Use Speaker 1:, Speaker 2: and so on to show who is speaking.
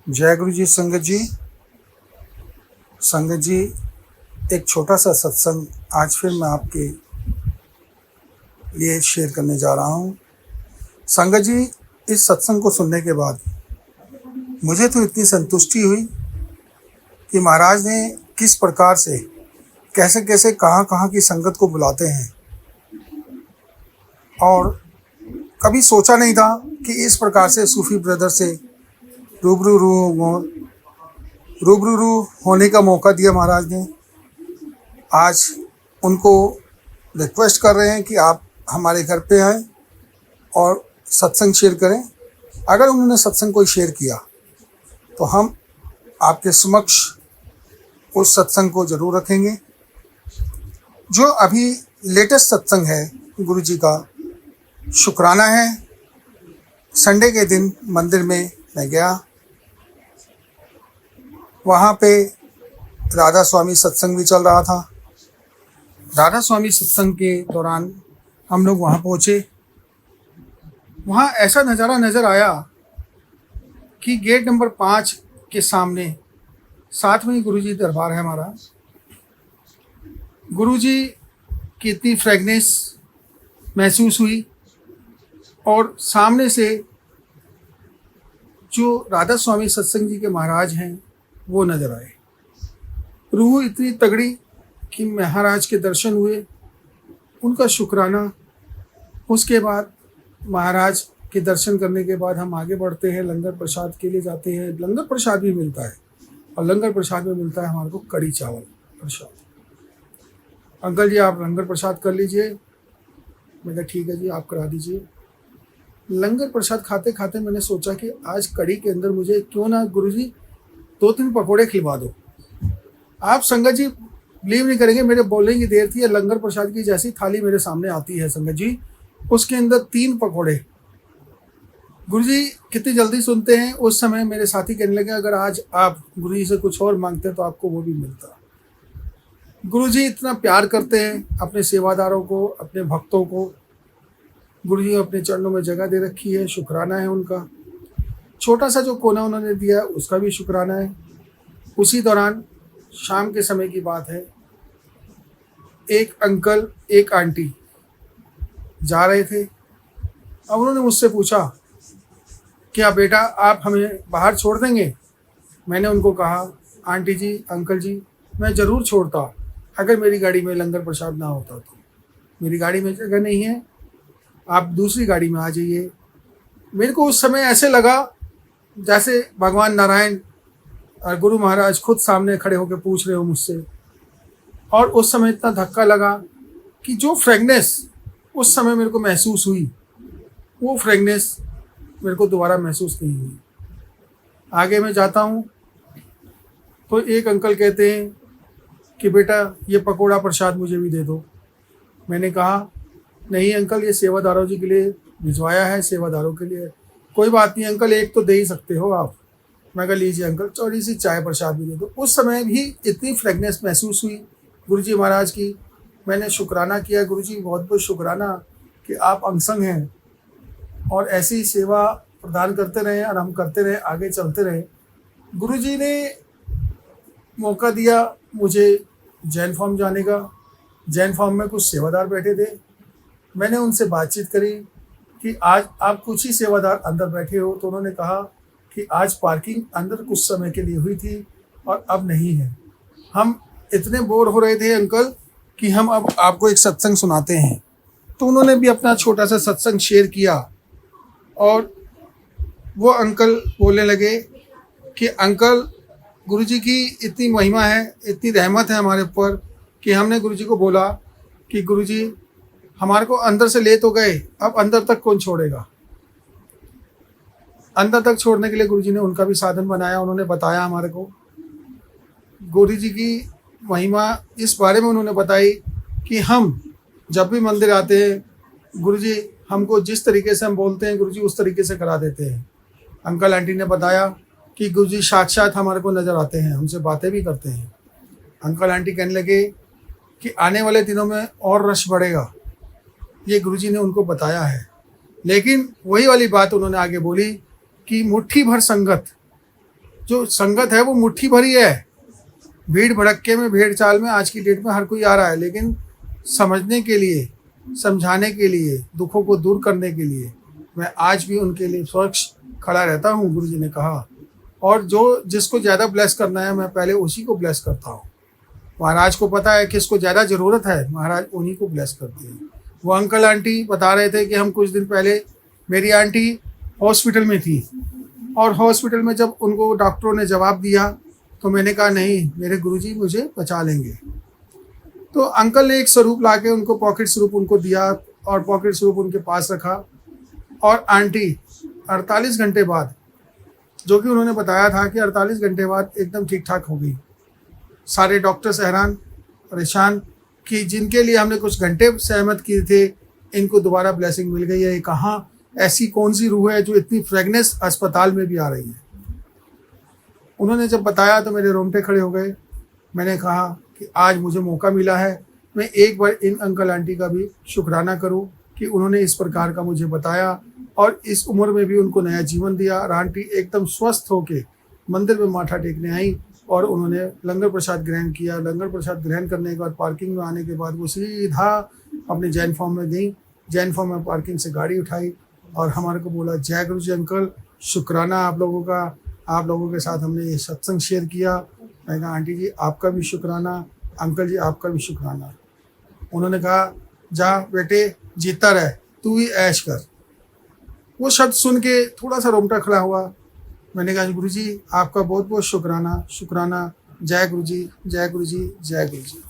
Speaker 1: जय गुरु जी। संगत जी, एक छोटा सा सत्संग आज फिर मैं आपके लिए शेयर करने जा रहा हूँ। संगत जी, इस सत्संग को सुनने के बाद मुझे तो इतनी संतुष्टि हुई कि महाराज ने किस प्रकार से कैसे कैसे कहाँ कहाँ की संगत को बुलाते हैं, और कभी सोचा नहीं था कि इस प्रकार से सूफी ब्रदर से रूबरू होने का मौका दिया महाराज ने। आज उनको रिक्वेस्ट कर रहे हैं कि आप हमारे घर पे आएँ और सत्संग शेयर करें। अगर उन्होंने सत्संग कोई शेयर किया तो हम आपके समक्ष उस सत्संग को ज़रूर रखेंगे। जो अभी लेटेस्ट सत्संग है गुरु जी का शुक्राना है। संडे के दिन मंदिर में मैं गया, वहाँ पे राधा स्वामी सत्संग भी चल रहा था। राधा स्वामी सत्संग के दौरान हम लोग वहाँ पहुँचे। वहाँ ऐसा नज़ारा नज़र आया कि गेट नंबर 5 के सामने साथ में ही गुरुजी दरबार है हमारा। गुरुजी की इतनी फ्रेगनेस महसूस हुई और सामने से जो राधा स्वामी सत्संग जी के महाराज हैं वो नज़र आए। रूह इतनी तगड़ी कि महाराज के दर्शन हुए, उनका शुक्राना। उसके बाद महाराज के दर्शन करने के बाद हम आगे बढ़ते हैं, लंगर प्रसाद के लिए जाते हैं। लंगर प्रसाद भी मिलता है और लंगर प्रसाद में मिलता है हमारे को कड़ी चावल प्रसाद। अंकल जी आप लंगर प्रसाद कर लीजिए। मैं कहा ठीक है जी, आप करा दीजिए। लंगर प्रसाद खाते खाते मैंने सोचा कि आज कड़ी के अंदर मुझे क्यों ना गुरुजी 2-3 पकौड़े खिलवा दो। आप संगत जी बिलीव नहीं करेंगे, मेरे बोलने की देर थी, लंगर प्रसाद की जैसी थाली मेरे सामने आती है संगत जी, उसके अंदर 3 पकौड़े। गुरुजी कितनी जल्दी सुनते हैं। उस समय मेरे साथी कहने लगे अगर आज आप गुरुजी से कुछ और मांगते तो आपको वो भी मिलता। गुरुजी इतना प्यार करते हैं अपने सेवादारों को, अपने भक्तों को। गुरुजी अपने चरणों में जगह दे रखी है, शुक्राना है उनका। छोटा सा जो कोना उन्होंने दिया उसका भी शुक्राना है। उसी दौरान शाम के समय की बात है, एक अंकल एक आंटी जा रहे थे। अब उन्होंने मुझसे पूछा क्या बेटा आप हमें बाहर छोड़ देंगे। मैंने उनको कहा आंटी जी अंकल जी मैं ज़रूर छोड़ता अगर मेरी गाड़ी में लंगर प्रसाद ना होता तो। मेरी गाड़ी में जगह नहीं है, आप दूसरी गाड़ी में आ जाइए। मेरे को उस समय ऐसे लगा जैसे भगवान नारायण और गुरु महाराज खुद सामने खड़े होकर पूछ रहे हो मुझसे। और उस समय इतना धक्का लगा कि जो फ्रेगनेस उस समय मेरे को महसूस हुई वो फ्रेगनेस मेरे को दोबारा महसूस नहीं हुई। आगे मैं जाता हूँ तो एक अंकल कहते हैं कि बेटा ये पकोड़ा प्रसाद मुझे भी दे दो। मैंने कहा नहीं अंकल, ये सेवादारों जी के लिए भिजवाया है, सेवादारों के लिए। कोई बात नहीं अंकल, एक तो दे ही सकते हो आप। मैं कहा लीजिए अंकल, थोड़ी सी चाय प्रसाद भी दे दो। उस समय भी इतनी फ्रेगनेस महसूस हुई गुरुजी महाराज की। मैंने शुक्राना किया, गुरुजी बहुत बहुत शुक्राना कि आप अंगसंग हैं और ऐसी सेवा प्रदान करते रहें और हम करते रहें, आगे चलते रहें। गुरुजी ने मौका दिया मुझे जैन फॉर्म जाने का। जैन फॉर्म में कुछ सेवादार बैठे थे। मैंने उनसे बातचीत करी कि आज आप कुछ ही सेवादार अंदर बैठे हो, तो उन्होंने कहा कि आज पार्किंग अंदर कुछ समय के लिए हुई थी और अब नहीं है। हम इतने बोर हो रहे थे अंकल कि हम अब आपको एक सत्संग सुनाते हैं। तो उन्होंने भी अपना छोटा सा सत्संग शेयर किया और वो अंकल बोलने लगे कि अंकल गुरुजी की इतनी महिमा है, इतनी रहमत है हमारे ऊपर कि हमने गुरुजी को बोला कि गुरुजी हमारे को अंदर से ले तो गए, अब अंदर तक कौन छोड़ेगा। अंदर तक छोड़ने के लिए गुरुजी ने उनका भी साधन बनाया। उन्होंने बताया हमारे को गुरुजी की महिमा इस बारे में उन्होंने बताई कि हम जब भी मंदिर आते हैं गुरुजी हमको जिस तरीके से हम बोलते हैं गुरुजी उस तरीके से करा देते हैं। अंकल आंटी ने बताया कि गुरुजी साक्षात हमारे को नज़र आते हैं, हमसे बातें भी करते हैं। अंकल आंटी कहने लगे कि आने वाले दिनों में और रश बढ़ेगा, ये गुरुजी ने उनको बताया है। लेकिन वही वाली बात उन्होंने आगे बोली कि मुट्ठी भर संगत जो संगत है वो मुट्ठी भरी है। भीड़ भड़क्के में, भेड़ चाल में आज की डेट में हर कोई आ रहा है, लेकिन समझने के लिए, समझाने के लिए, दुखों को दूर करने के लिए मैं आज भी उनके लिए स्वच्छ खड़ा रहता हूँ, गुरु जी ने कहा। और जो जिसको ज़्यादा ब्लेस करना है मैं पहले उसी को ब्लेस करता हूँ। महाराज को पता है किसको ज़्यादा ज़रूरत है, महाराज उन्हीं को ब्लेस करते हैं। वो अंकल आंटी बता रहे थे कि हम कुछ दिन पहले, मेरी आंटी हॉस्पिटल में थी और हॉस्पिटल में जब उनको डॉक्टरों ने जवाब दिया तो मैंने कहा नहीं, मेरे गुरुजी मुझे बचा लेंगे। तो अंकल ने एक स्वरूप ला के उनको, पॉकेट स्वरूप उनको दिया और पॉकेट स्वरूप उनके पास रखा। और आंटी 48 घंटे बाद, जो कि उन्होंने बताया था कि 48 घंटे बाद एकदम ठीक ठाक हो गई। सारे डॉक्टर्स हैरान परेशान कि जिनके लिए हमने कुछ घंटे सहमत किए थे, इनको दोबारा ब्लेसिंग मिल गई है। ये कहाँ, ऐसी कौन सी रूह है जो इतनी फ्रेगनेस अस्पताल में भी आ रही है। उन्होंने जब बताया तो मेरे रोंगटे खड़े हो गए। मैंने कहा कि आज मुझे मौका मिला है, मैं एक बार इन अंकल आंटी का भी शुक्राना करूं कि उन्होंने इस प्रकार का मुझे बताया और इस उम्र में भी उनको नया जीवन दिया। और आंटी एकदम स्वस्थ होके मंदिर में माथा टेकने आई और उन्होंने लंगर प्रसाद ग्रहण किया। लंगर प्रसाद ग्रहण करने के बाद पार्किंग में आने के बाद वो सीधा अपने जैन फॉर्म में गई। जैन फॉर्म में पार्किंग से गाड़ी उठाई और हमारे को बोला, जय गुरु जी अंकल, शुक्राना आप लोगों का, आप लोगों के साथ हमने ये सत्संग शेयर किया। मैंने कहा आंटी जी आपका भी शुक्राना, अंकल जी आपका भी शुक्राना। उन्होंने कहा जा बेटे जीता रह, तू भी ऐश कर। वो शब्द सुन के थोड़ा सा रोंगटा खड़ा हुआ। मैंने कहा गुरु जी आपका बहुत बहुत शुक्राना, शुक्राना। जय गुरु जी, जय गुरु जी, जय गुरु जी।